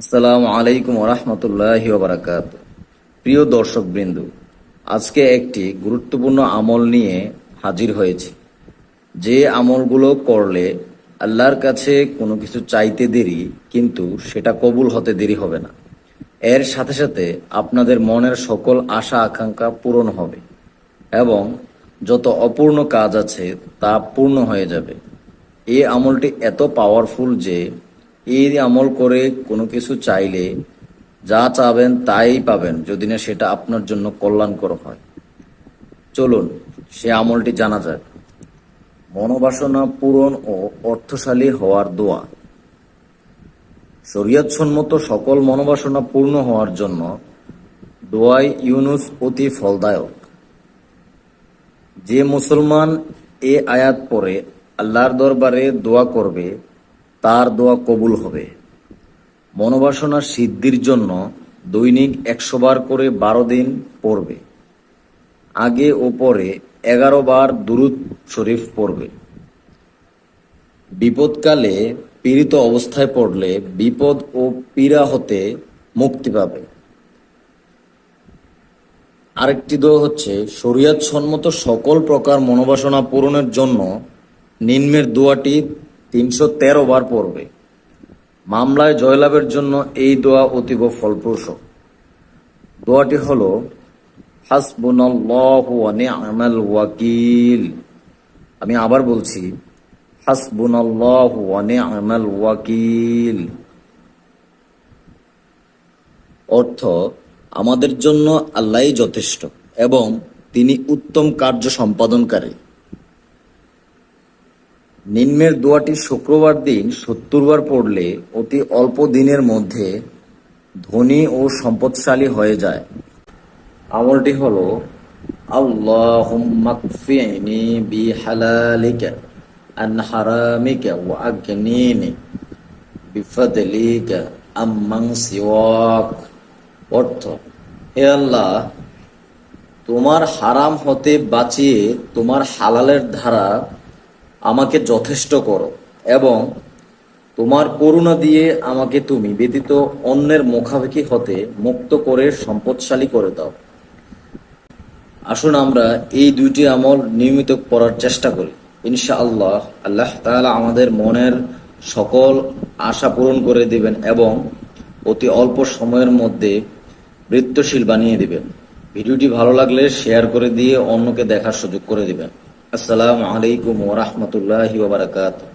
আসসালামু আলাইকুম ওরহমতুল্লাহি ওবারাকাতুহু। প্রিয় দর্শকবৃন্দ, আজকে একটি গুরুত্বপূর্ণ আমল নিয়ে হাজির হয়েছি। যে আমলগুলো করলে আল্লাহর কাছে কোনো কিছু চাইতে দেরি, কিন্তু সেটা কবুল হতে দেরি হবে না। এর সাথে সাথে আপনাদের মনের সকল আশা আকাঙ্ক্ষা পূরণ হবে এবং যত অপূর্ণ কাজ আছে তা পূর্ণ হয়ে যাবে। এই আমলটি এত পাওয়ারফুল যে এই আমল করে কোনো কিছু চাইলে যা চাবেন তাই পাবেন, যদি না সেটা আপনার জন্য কল্যাণকর হয়। চলুন সে আমলটি জানা যাক। মনোবাসনা পূরণ ও অর্থশালী হওয়ার দোয়া। শরীয়তসম্মত সকল মনোবাসনা পূর্ণ হওয়ার জন্য দোয়াই ইউনুস অতি ফলদায়ক। যে মুসলমান এ আয়াত পড়ে আল্লাহর দরবারে দোয়া করবে তার দোয়া কবুল হবে। মনোবাসনা সিদ্ধির জন্য দৈনিক 100 বার করে 12 দিন পড়বে। আগে ও পরে 11 বার দুরূদ শরীফ পড়বে। বিপদকালে পীড়িত অবস্থায় পড়লে বিপদ ও পীড়া হতে মুক্তি পাবে। আরেকটি দোয়া হচ্ছে, শরীয়ত সম্মত সকল প্রকার মনোবাসনা পূরণের জন্য নিম্নের দোয়াটি 313 বার পড়বে। মামলায় জয়লাভের জন্য এই দোয়া অতীব ফলপ্রসূ। দোয়াটি হলো, হাসবুনাল্লাহু ওয়া নি'মাল ওয়াকিল। আমি আবার বলছি, হাসবুনাল্লাহু ওয়া নি'মাল ওয়াকিল। অর্থ, আমাদের জন্য আল্লাহই যথেষ্ট এবং তিনি উত্তম কার্য সম্পাদনকারী। নিম্নের দোয়াটি শুক্রবার দিন 70 বার পড়লে অতি অল্প দিনের মধ্যে ধনী ও সম্পদশালী হয়ে যায়। আমলটি হলো, আল্লাহুম্মা কফিনি বিহালালিকা আন হারামিকা ওয়া আগনিনি বিফাদলিকা আম্মান সিওয়াক। অর্থ, হে আল্লাহ, তোমার হারাম হতে বাঁচিয়ে তোমার হালালের ধারা আমাকে যথেষ্ট করো এবং তোমার করুণা দিয়ে আমাকে তুমি ব্যতীত অন্যের মুখাপেক্ষী হতে মুক্ত করে সম্পদশালী করে দাও। আসুন আমরা এই দুইটি আমল নিয়মিত করার চেষ্টা করি। ইনশাআল্লাহ আল্লাহ তাআলা আমাদের মনের সকল আশা পূরণ করে দিবেন এবং অতি অল্প সময়ের মধ্যে বৃত্তশীল বানিয়ে দিবেন। ভিডিওটি ভালো লাগলে শেয়ার করে দিয়ে অন্যকে দেখার সুযোগ করে দিবেন। আসসালামু আলাইকুম ওয়া রাহমাতুল্লাহি ওয়া বারাকাতুহু।